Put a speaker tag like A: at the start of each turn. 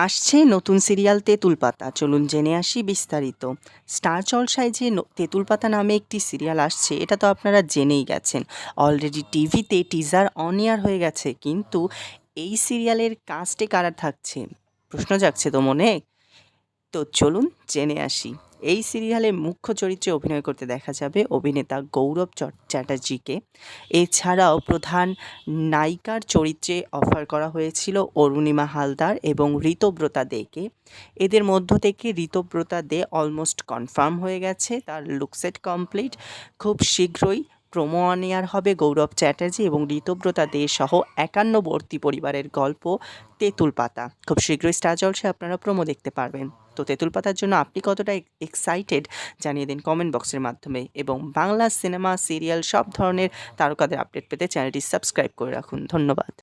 A: আসছে নতুন সিরিয়াল তেঁতুল পাতা, চলুন জেনে আসি বিস্তারিত। স্টার জলসায় যে তেঁতুল পাতা নামে একটি সিরিয়াল আসছে, এটা তো আপনারা জেনেই গেছেন। অলরেডি টিভিতে টিজার অন এয়ার হয়ে গেছে, কিন্তু এই সিরিয়ালের কাস্টে কারা থাকছে প্রশ্ন জাগছে তো মনে। তো চলুন জেনে আসি। এই সিরিয়ালে মুখ্য চরিত্রে অভিনয় করতে দেখা যাবে অভিনেতা গৌরব চ্যাটার্জিকে। এছাড়াও প্রধান নায়িকার চরিত্রে অফার করা হয়েছিল অরুণিমা হালদার এবং ঋতব্রতা দেকে। এদের মধ্য থেকে ঋতব্রতা দে অলমোস্ট কনফার্ম হয়ে গেছে, তার লুকসেট কমপ্লিট। খুব শীঘ্রই প্রোমো অন এয়ার হবে গৌরব চ্যাটার্জি এবং ঋতব্রতা দে সহ 51বর্তী পরিবারের গল্প তেঁতুল পাতা। খুব শীঘ্রই স্টার জলসায় আপনারা প্রোমো দেখতে পারবেন। তো তেঁতুল পাতার জন্য আপনি কতটা এক্সাইটেড জানিয়ে দিন কমেন্ট বক্সের মাধ্যমে, এবং বাংলা সিনেমা, সিরিয়াল সব ধরনের তারকাদের আপডেট পেতে চ্যানেলটি সাবস্ক্রাইব করে রাখুন। ধন্যবাদ।